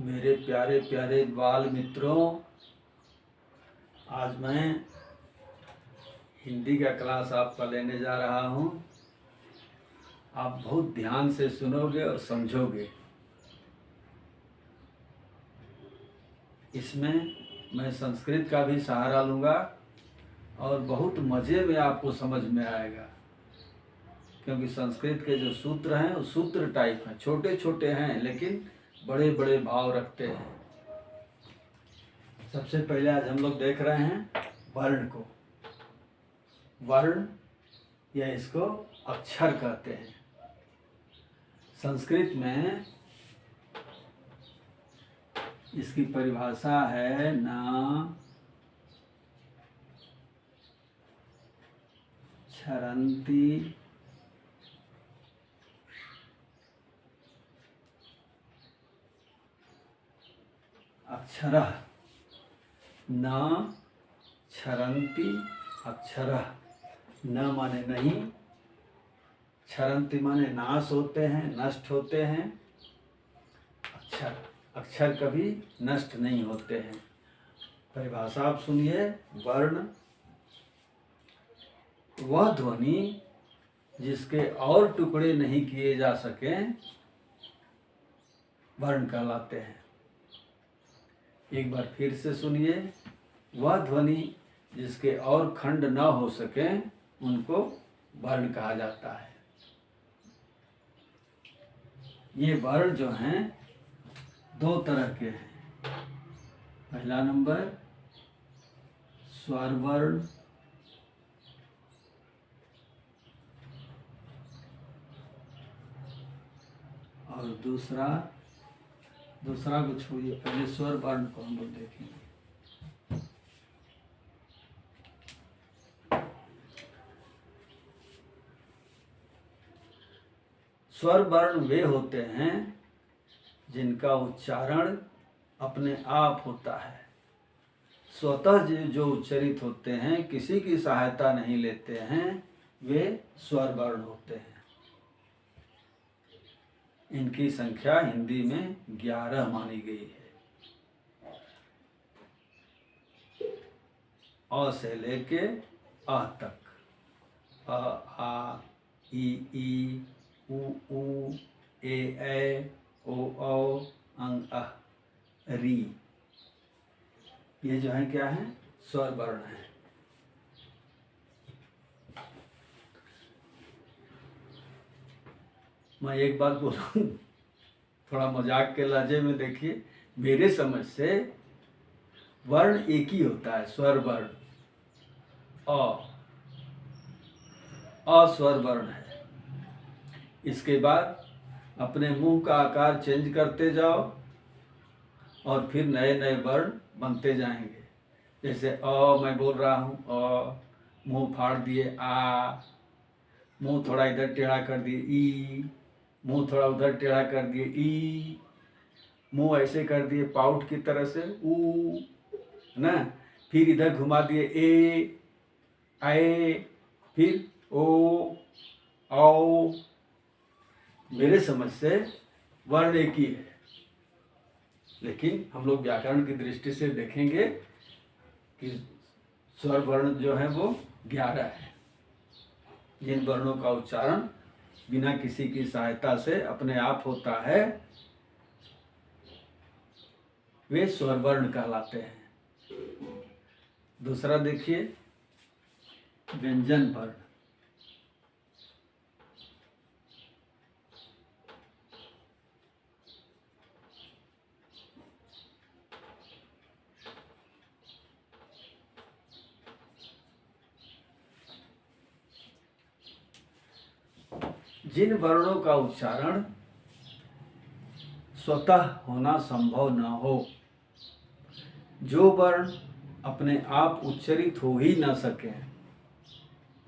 मेरे प्यारे प्यारे बाल मित्रों, आज मैं हिंदी का क्लास आपका लेने जा रहा हूँ। आप बहुत ध्यान से सुनोगे और समझोगे। इसमें मैं संस्कृत का भी सहारा लूँगा और बहुत मज़े में आपको समझ में आएगा, क्योंकि संस्कृत के जो सूत्र हैं वो सूत्र टाइप हैं, छोटे छोटे हैं लेकिन बड़े बड़े भाव रखते हैं। सबसे पहले आज हम लोग देख रहे हैं वर्ण को। वर्ण या इसको अक्षर कहते हैं। संस्कृत में इसकी परिभाषा है न क्षरन्ति अक्षरः, न क्षरन्ति अक्षरः। न माने नहीं, क्षरन्ति माने नाश होते हैं, नष्ट होते हैं। अक्षर अक्षर कभी नष्ट नहीं होते हैं। परिभाषा आप सुनिए। वर्ण वह ध्वनि जिसके और टुकड़े नहीं किए जा सकें वर्ण कहलाते हैं। एक बार फिर से सुनिए। वह ध्वनि जिसके और खंड न हो सकें उनको वर्ण कहा जाता है। ये वर्ण जो हैं दो तरह के हैं। पहला नंबर स्वर वर्ण और दूसरा को छोड़िए, पहले स्वर वर्ण को हम लोग देखेंगे। स्वर वर्ण वे होते हैं जिनका उच्चारण अपने आप होता है, स्वतः जो उच्चरित होते हैं, किसी की सहायता नहीं लेते हैं, वे स्वर वर्ण होते हैं। इनकी संख्या हिंदी में 11 मानी गई है। अ से लेके आ तक। अ, आ, ई, उ, ए, ओ, अंग, अ, री। ये जो है क्या है? स्वर वर्ण है। मैं एक बात बोलूँ, थोड़ा मजाक के लहजे में देखिए। मेरे समझ से वर्ण एक ही होता है, स्वर वर्ण। अ स्वर वर्ण है। इसके बाद अपने मुंह का आकार चेंज करते जाओ और फिर नए नए वर्ण बनते जाएंगे। जैसे मैं बोल रहा हूँ अ, मुंह फाड़ दिए आ, मुंह थोड़ा इधर टेढ़ा कर दिए ई, मुंह थोड़ा उधर टेढ़ा कर दिए ई, मुंह ऐसे कर दिए पाउट की तरह से ऊ, ना, फिर इधर घुमा दिए ए, आए, फिर ओ, आओ। मेरे समझ से वर्ण एक ही है, लेकिन हम लोग व्याकरण की दृष्टि से देखेंगे कि स्वर वर्ण जो है वो 11 है। जिन वर्णों का उच्चारण बिना किसी की सहायता से अपने आप होता है वे स्वर वर्ण कहलाते हैं। दूसरा देखिए, व्यंजन वर्ण। जिन वर्णों का उच्चारण स्वतः होना संभव न हो, जो वर्ण अपने आप उच्चरित हो ही न सके,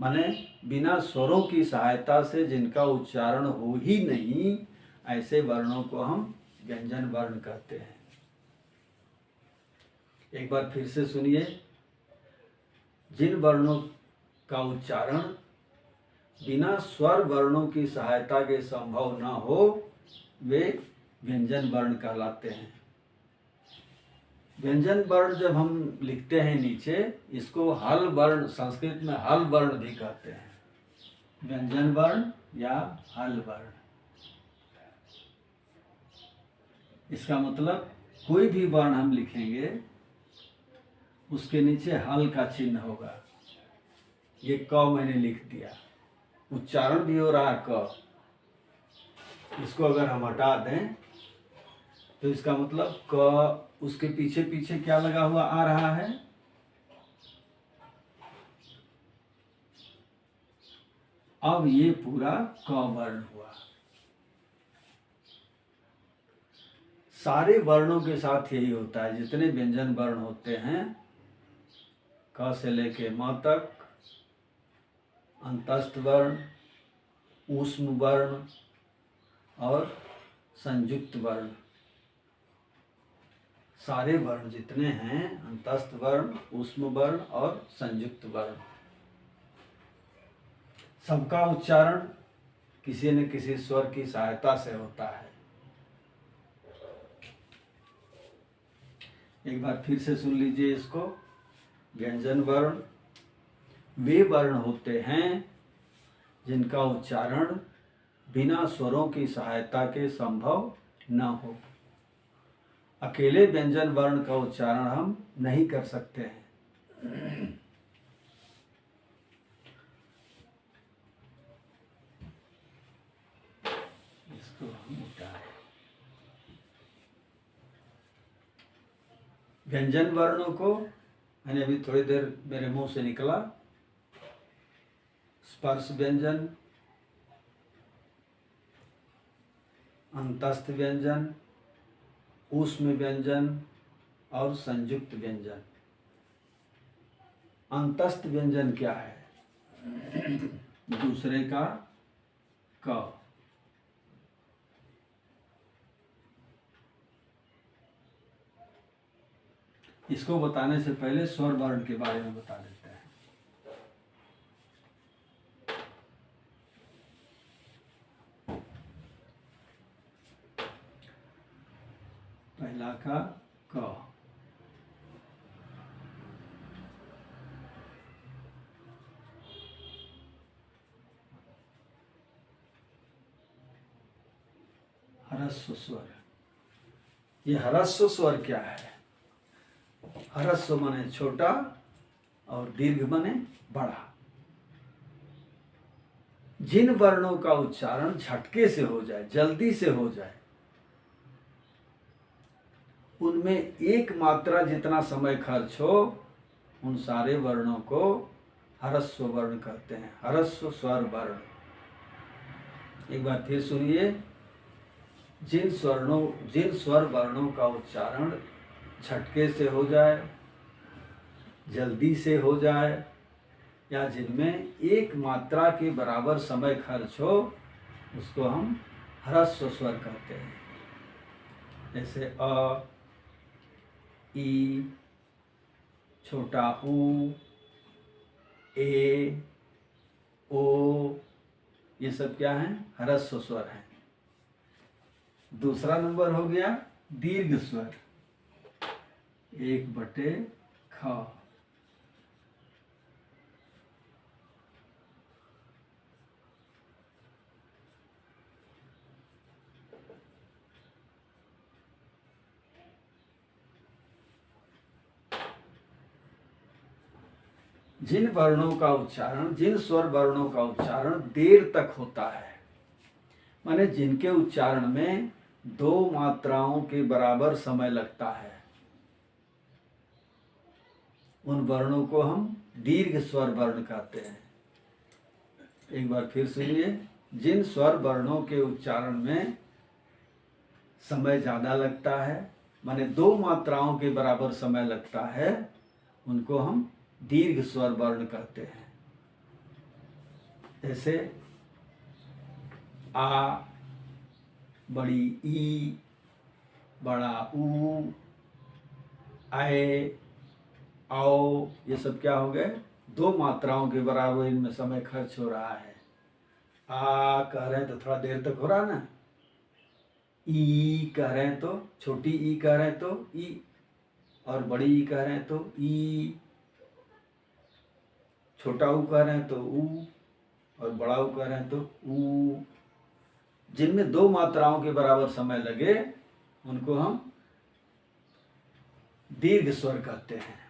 माने बिना स्वरों की सहायता से जिनका उच्चारण हो ही नहीं, ऐसे वर्णों को हम व्यंजन वर्ण कहते हैं। एक बार फिर से सुनिए। जिन वर्णों का उच्चारण बिना स्वर वर्णों की सहायता के संभव न हो वे व्यंजन वर्ण कहलाते हैं। व्यंजन वर्ण जब हम लिखते हैं नीचे, इसको हल वर्ण, संस्कृत में हल वर्ण भी कहते हैं। व्यंजन वर्ण या हल वर्ण, इसका मतलब कोई भी वर्ण हम लिखेंगे उसके नीचे हल का चिन्ह होगा। ये क मैंने लिख दिया, उच्चारण भी हो रहा है क, इसको अगर हम हटा दें तो इसका मतलब क, उसके पीछे पीछे क्या लगा हुआ आ रहा है, अब ये पूरा क वर्ण हुआ। सारे वर्णों के साथ यही होता है, जितने व्यंजन वर्ण होते हैं क से लेके म तक, अंतस्थ वर्ण, ऊष्म वर्ण और संयुक्त वर्ण, सारे वर्ण जितने हैं, अंतस्थ वर्ण, ऊष्म वर्ण और संयुक्त वर्ण, सबका उच्चारण किसी न किसी स्वर की सहायता से होता है। एक बार फिर से सुन लीजिए इसको। व्यंजन वर्ण वे वर्ण होते हैं जिनका उच्चारण बिना स्वरों की सहायता के संभव न हो। अकेले व्यंजन वर्ण का उच्चारण हम नहीं कर सकते हैं। इसको हम मिटाएं। व्यंजन वर्णों को मैंने अभी थोड़ी देर मेरे मुंह से निकला, स्पर्श व्यंजन, अंतस्थ व्यंजन, ऊष्म व्यंजन और संयुक्त व्यंजन। अंतस्थ व्यंजन क्या है? दूसरे का क। इसको बताने से पहले स्वर वर्ण के बारे में बता देते हैं। पहला का क, ह्रस्व स्वर। ये ह्रस्व स्वर क्या है? ह्रस्व माने छोटा और दीर्घ माने बड़ा। जिन वर्णों का उच्चारण झटके से हो जाए, जल्दी से हो जाए, उनमें एक मात्रा जितना समय खर्च हो, उन सारे वर्णों को ह्रस्व वर्ण कहते हैं, ह्रस्व स्वर वर्ण। एक बार फिर सुनिए। जिन स्वर वर्णों का उच्चारण झटके से हो जाए, जल्दी से हो जाए, या जिनमें एक मात्रा के बराबर समय खर्च हो, उसको हम ह्रस्व स्वर कहते हैं। जैसे अ, ई, छोटा ऊ, ए, ओ, ये सब क्या हैं? ह्रस्व स्वर हैं। दूसरा नंबर हो गया दीर्घ स्वर, 1/ख। जिन स्वर वर्णों का उच्चारण देर तक होता है, माने जिनके उच्चारण में 2 मात्राओं के बराबर समय लगता है, उन वर्णों को हम दीर्घ स्वर वर्ण कहते हैं। एक बार फिर सुनिए। जिन स्वर वर्णों के उच्चारण में समय ज़्यादा लगता है, माने 2 मात्राओं के बराबर समय लगता है, उनको हम दीर्घ स्वर वर्ण कहते हैं। जैसे आ, बड़ी ई, बड़ा ऊ, आए, आओ, ये सब क्या हो गए? 2 मात्राओं के बराबर इनमें समय खर्च हो रहा है। आ कह रहे हैं तो थोड़ा देर तक हो रहा ना, ई कह रहे हैं तो, छोटी ई कह रहे हैं तो ई, और बड़ी ई कह रहे हैं तो ई, छोटा ऊ कह रहे हैं तो ऊ, और बड़ा ऊ कह रहे हैं तो ऊ। जिनमें दो मात्राओं के बराबर समय लगे उनको हम दीर्घ स्वर कहते हैं।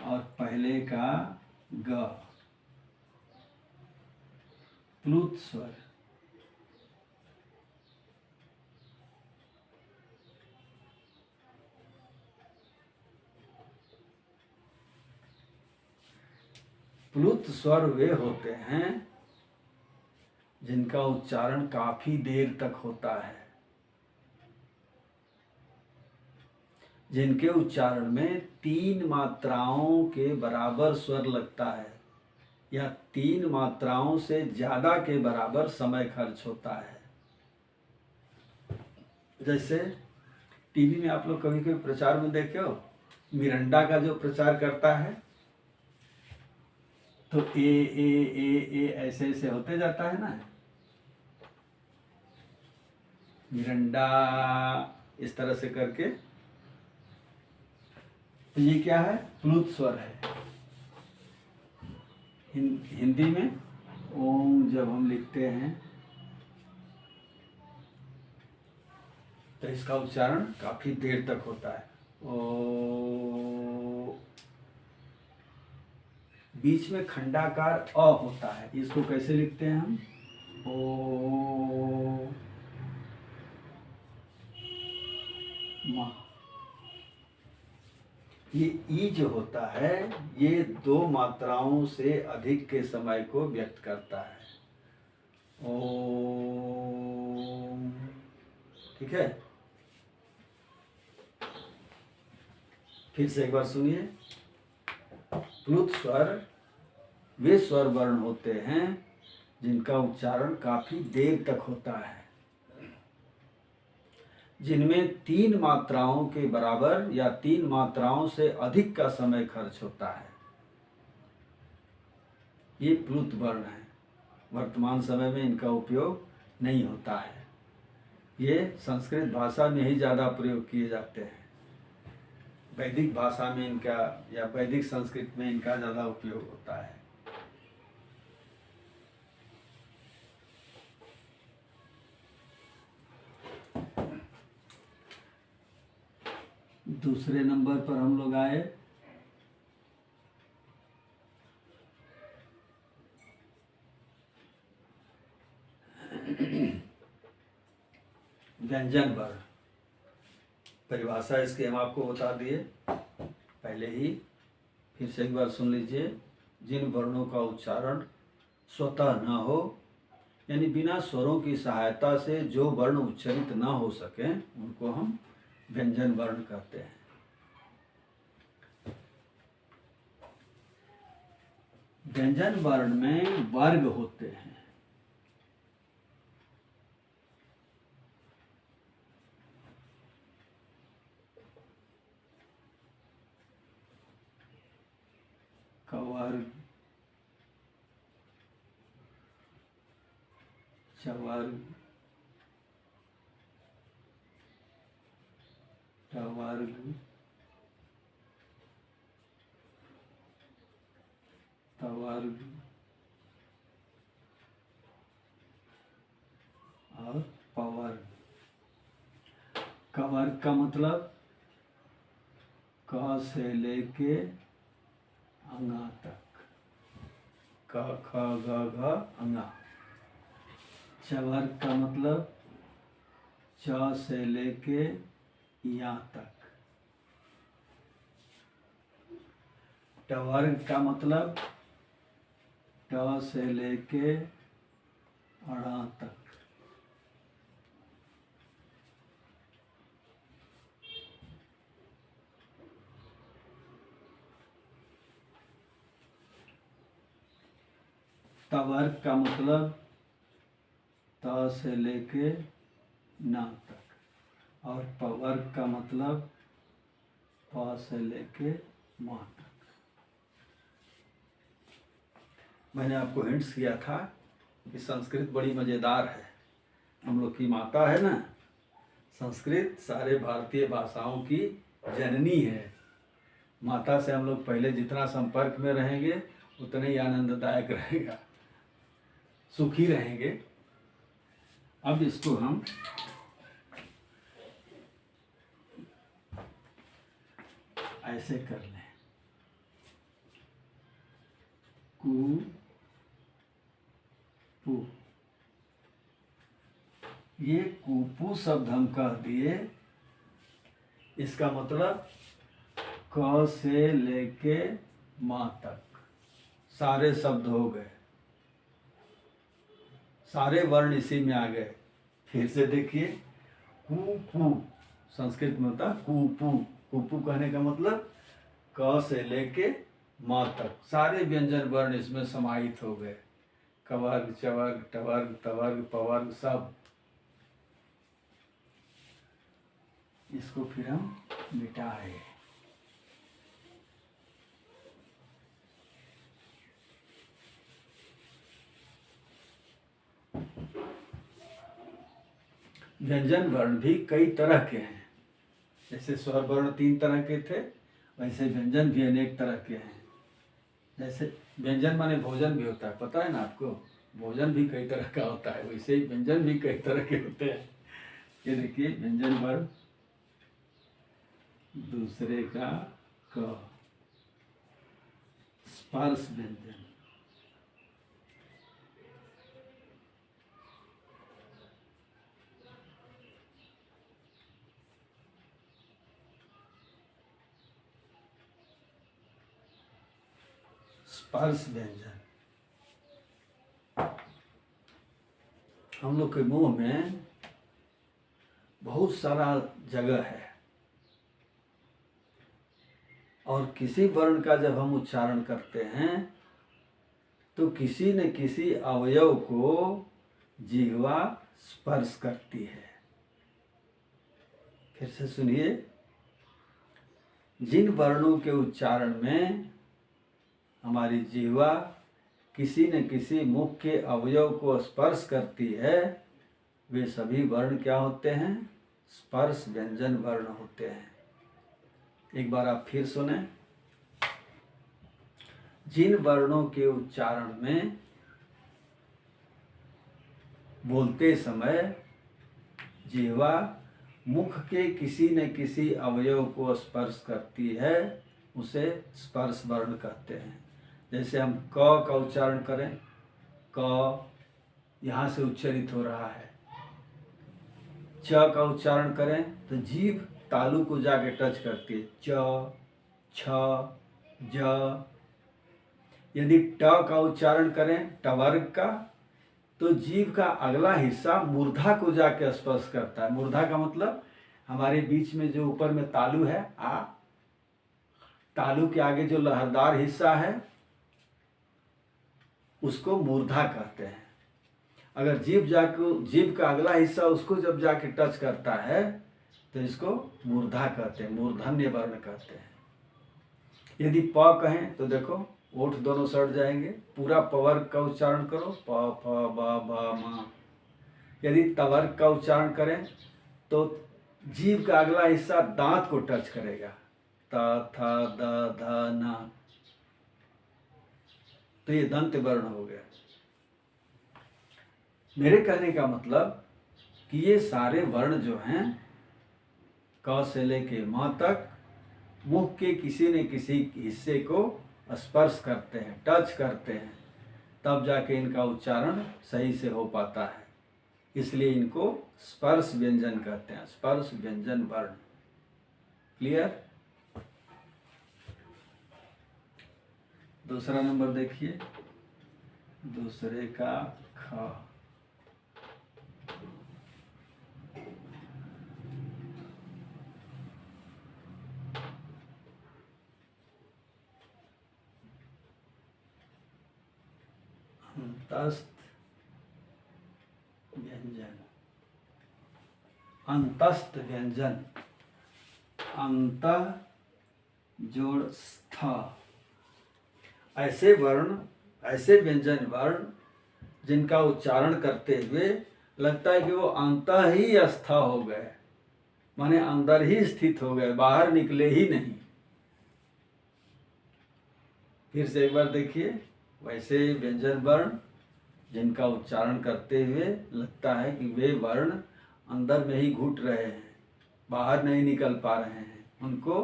और पहले का ग प्लुत स्वर, प्लुत स्वर वे होते हैं जिनका उच्चारण काफी देर तक होता है, जिनके उच्चारण में 3 मात्राओं के बराबर स्वर लगता है या 3 मात्राओं से ज्यादा के बराबर समय खर्च होता है। जैसे टीवी में आप लोग कभी कभी प्रचार में देखे हो, मिरंडा का जो प्रचार करता है तो ए ऐसे ऐसे होते जाता है ना, मिरंडा इस तरह से करके, तो ये क्या है? प्लुत स्वर है। हिंदी में ओम जब हम लिखते हैं तो इसका उच्चारण काफी देर तक होता है। ओ, बीच में खंडाकार अ होता है, इसको कैसे लिखते हैं हम? ओ मा। ये ई जो होता है ये 2 मात्राओं से अधिक के समय को व्यक्त करता है। ओम, ठीक है। फिर से एक बार सुनिए। प्लुत स्वर वे स्वर वर्ण होते हैं जिनका उच्चारण काफी देर तक होता है, जिनमें 3 मात्राओं के बराबर या 3 मात्राओं से अधिक का समय खर्च होता है। ये प्लुत वर्ण है। वर्तमान समय में इनका उपयोग नहीं होता है, ये संस्कृत भाषा में ही ज़्यादा प्रयोग किए जाते हैं। वैदिक भाषा में इनका या वैदिक संस्कृत में इनका ज़्यादा उपयोग होता है। दूसरे नंबर पर हम लोग आए व्यंजन वर्ण। परिभाषा इसकी हम आपको बता दिए पहले ही, फिर से एक बार सुन लीजिए। जिन वर्णों का उच्चारण स्वतः न हो, यानी बिना स्वरों की सहायता से जो वर्ण उच्चरित न हो सके, उनको हम व्यंजन वर्ण कहते हैं। व्यंजन वर्ण में वर्ग होते हैं। कवर्ग, चवर्ग, टवर्ग, तवर्ग और पवर्ग। कवर्ग का मतलब क से लेके अंगा तक, क ख ग घ अंगा। चवर्ग का मतलब च से लेके या तक। टवर्ग का मतलब ट से लेके अड़ा तक। तवर्ग का मतलब त से लेके ना तक, और पवर्ग का मतलब प से लेके मा तक। मैंने आपको हिंट्स किया था कि संस्कृत बड़ी मज़ेदार है। हम लोग की माता है ना, संस्कृत सारे भारतीय भाषाओं की जननी है। माता से हम लोग पहले जितना संपर्क में रहेंगे उतना ही आनंददायक रहेगा, सुखी रहेंगे। अब इसको हम ऐसे कर लें, कु पु। ये कुपु शब्द हम कह दिए, इसका मतलब क से लेके माँ तक सारे शब्द हो गए, सारे वर्ण इसी में आ गए। फिर से देखिए, कुपु संस्कृत में होता कुपु। कुपु कहने का मतलब क से लेके माँ तक सारे व्यंजन वर्ण इसमें समाहित हो गए, कवर्ग, चवर्ग, टवर्ग, तवर्ग, पवर्ग सब। इसको फिर हम मिटाए। व्यंजन वर्ण भी कई तरह के हैं। जैसे स्वर वर्ण 3 तरह के थे, वैसे व्यंजन भी अनेक तरह के हैं। जैसे व्यंजन माने भोजन भी होता है, पता है ना आपको, भोजन भी कई तरह का होता है, वैसे ही व्यंजन भी कई तरह के होते हैं। ये देखिए, व्यंजन वर्ण दूसरे का क, स्पर्श व्यंजन, स्पर्श व्यंजन। हम लोग के मुंह में बहुत सारा जगह है, और किसी वर्ण का जब हम उच्चारण करते हैं तो किसी न किसी अवयव को जिह्वा स्पर्श करती है। फिर से सुनिए, जिन वर्णों के उच्चारण में हमारी जिह्वा किसी न किसी मुख के अवयव को स्पर्श करती है, वे सभी वर्ण क्या होते हैं? स्पर्श व्यंजन वर्ण होते हैं। एक बार आप फिर सुने। जिन वर्णों के उच्चारण में बोलते समय जिह्वा मुख के किसी न किसी अवयव को स्पर्श करती है, उसे स्पर्श वर्ण कहते हैं। जैसे हम क का उच्चारण करें, क यहाँ से उच्चारित हो रहा है। च का उच्चारण करें तो जीभ तालु को जाके टच करती है, च, छ, ज। यदि ट का उच्चारण करें टवर्ग का, तो जीभ का अगला हिस्सा मूर्धा को जाके स्पर्श करता है। मूर्धा का मतलब हमारे बीच में जो ऊपर में तालु है, तालु के आगे जो लहरदार हिस्सा है उसको मूर्धा कहते हैं। अगर जीभ का अगला हिस्सा उसको जब जाके टच करता है तो इसको मूर्धा कहते हैं, मूर्धन्य वर्ण कहते हैं। यदि प कहें तो देखो ओठ दोनों सट जाएंगे, पूरा पवर्ग का उच्चारण करो, प फ ब भ म। यदि तवर्ग का उच्चारण करें तो जीभ का अगला हिस्सा दांत को टच करेगा, त थ द ध न, तो ये दंत वर्ण हो गया। मेरे कहने का मतलब कि ये सारे वर्ण जो हैं क से लेके म तक मुख के किसी न किसी हिस्से को स्पर्श करते हैं, टच करते हैं, तब जाके इनका उच्चारण सही से हो पाता है। इसलिए इनको स्पर्श व्यंजन कहते हैं, स्पर्श व्यंजन वर्ण। क्लियर? दूसरा नंबर देखिए, दूसरे का ख। अंतस्थ व्यंजन, अंतस्थ व्यंजन, अंत जोड़ स्थ। ऐसे वर्ण, ऐसे व्यंजन वर्ण जिनका उच्चारण करते हुए लगता है कि वो अंत ही स्थ हो गए, माने अंदर ही स्थित हो गए, बाहर निकले ही नहीं। फिर से एक बार देखिए, वैसे व्यंजन वर्ण जिनका उच्चारण करते हुए लगता है कि वे वर्ण अंदर में ही घुट रहे हैं, बाहर नहीं निकल पा रहे हैं, उनको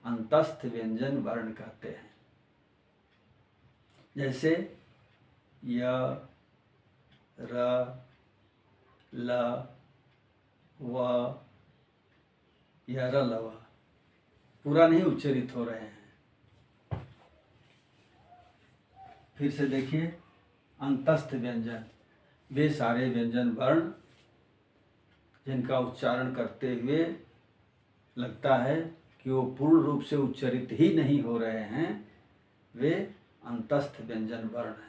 अंतस्थ व्यंजन वर्ण कहते हैं। जैसे य, र, ल, व, यर, लव पूरा नहीं उच्चरित हो रहे हैं। फिर से देखिए, अंतस्थ व्यंजन, वे सारे व्यंजन वर्ण जिनका उच्चारण करते हुए लगता है कि वो पूर्ण रूप से उच्चरित ही नहीं हो रहे हैं, वे अंतस्थ व्यंजन वर्ण हैं।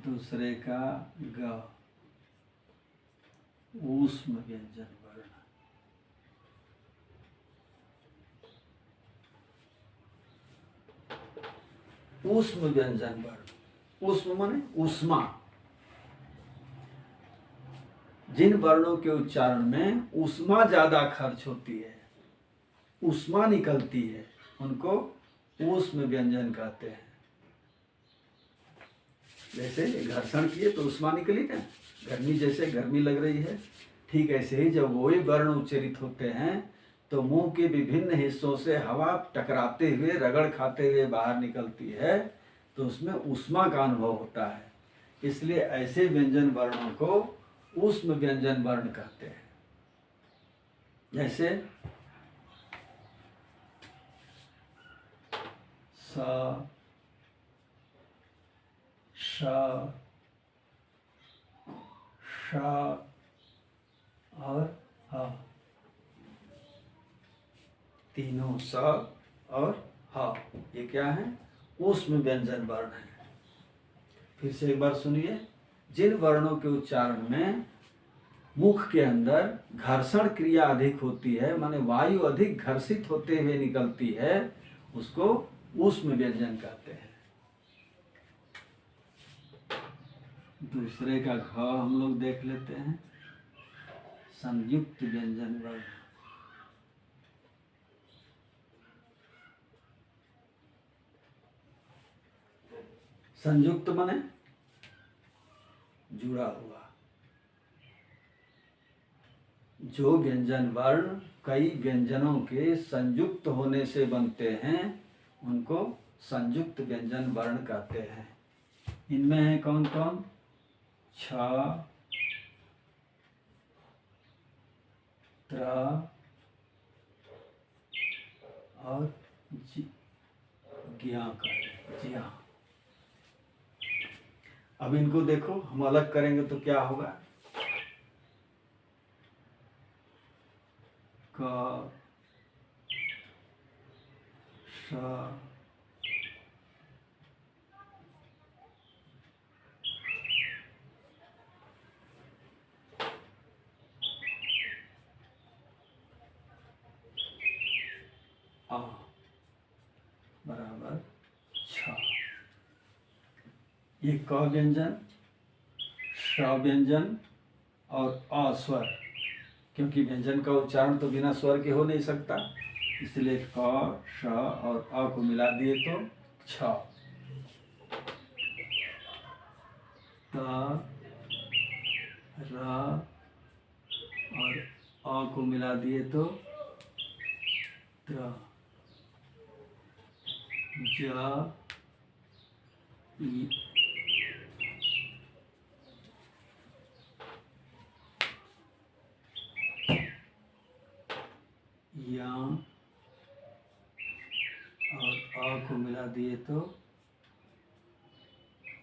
दूसरे का ग, ऊष्म व्यंजन वर्ण। ऊष्म व्यंजन वर्ण, ऊष्म माने ऊष्मा। जिन वर्णों के उच्चारण में ऊष्मा ज्यादा खर्च होती है, ऊष्मा निकलती है, उनको ऊष्म व्यंजन कहते हैं। जैसे घर्षण किए तो ऊष्मा निकली ना, गर्मी, जैसे गर्मी लग रही है, ठीक ऐसे ही जब वही वर्ण उच्चरित होते हैं तो मुंह के विभिन्न हिस्सों से हवा टकराते हुए, रगड़ खाते हुए बाहर निकलती है, तो उसमें ऊष्मा का अनुभव होता है। इसलिए ऐसे व्यंजन वर्णों को ऊष्म व्यंजन वर्ण कहते हैं। जैसे स, श, श और ह, तीनों स और ह, ये क्या है? ऊष्म व्यंजन वर्ण है। फिर से एक बार सुनिए, जिन वर्णों के उच्चारण में मुख के अंदर घर्षण क्रिया अधिक होती है, माने वायु अधिक घर्षित होते हुए निकलती है, उसको ऊष्म व्यंजन कहते हैं। दूसरे का घ हम लोग देख लेते हैं, संयुक्त व्यंजन वर्ण। संयुक्त माने जुड़ा हुआ। जो व्यंजन वर्ण कई व्यंजनों के संयुक्त होने से बनते हैं, उनको संयुक्त व्यंजन वर्ण कहते हैं। इनमें है कौन कौन? छ, त्र और ज्ञा का ज्ञा। अब इनको देखो, हम अलग करेंगे तो क्या होगा? क, श, आ बराबर छ। ये क व्यंजन, श व्यंजन और अ स्वर, क्योंकि व्यंजन का उच्चारण तो बिना स्वर के हो नहीं सकता, इसलिए क, श और अ को मिला दिए तो छ। त, र और अ को मिला दिए तो त्र। ज, इ, या और अ को मिला दिए तो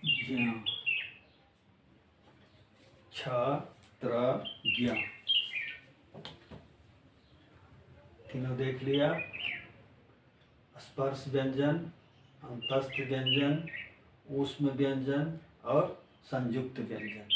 ज्ञा। छ, त्र, ज्ञा। तीनों देख लिया, स्पर्श व्यंजन, अंतस्थ व्यंजन, ऊष्म व्यंजन और संयुक्त व्यंजन।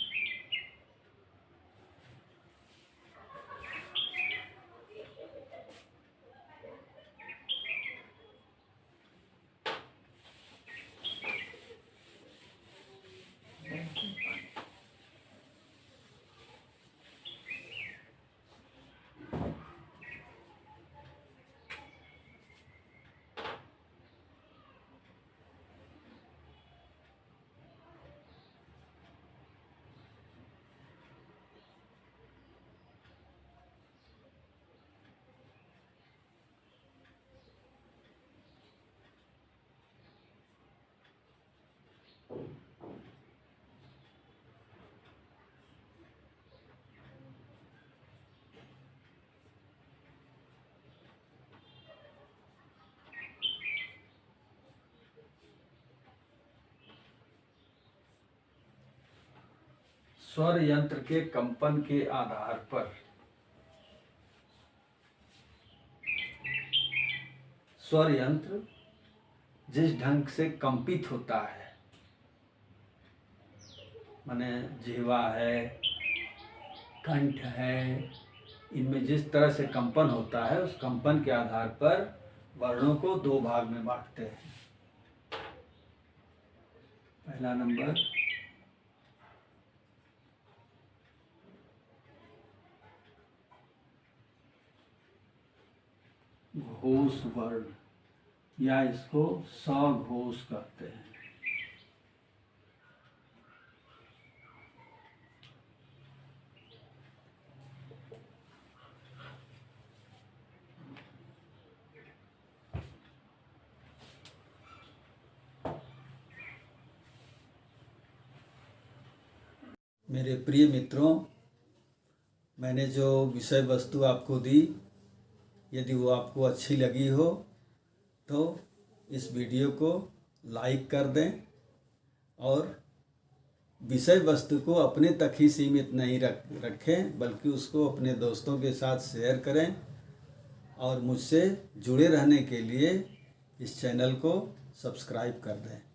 स्वर यंत्र के कंपन के आधार पर स्वर यंत्र जिस ढंग से कंपित होता है, माने जिह्वा है, कंठ है, इनमें जिस तरह से कंपन होता है, उस कंपन के आधार पर वर्णों को दो भाग में बांटते हैं। पहला नंबर घोष वर्ण या इसको सघोष कहते हैं। मेरे प्रिय मित्रों, मैंने जो विषय वस्तु आपको दी, यदि वो आपको अच्छी लगी हो तो इस वीडियो को लाइक कर दें और विषय वस्तु को अपने तक ही सीमित नहीं रखें, बल्कि उसको अपने दोस्तों के साथ शेयर करें और मुझसे जुड़े रहने के लिए इस चैनल को सब्सक्राइब कर दें।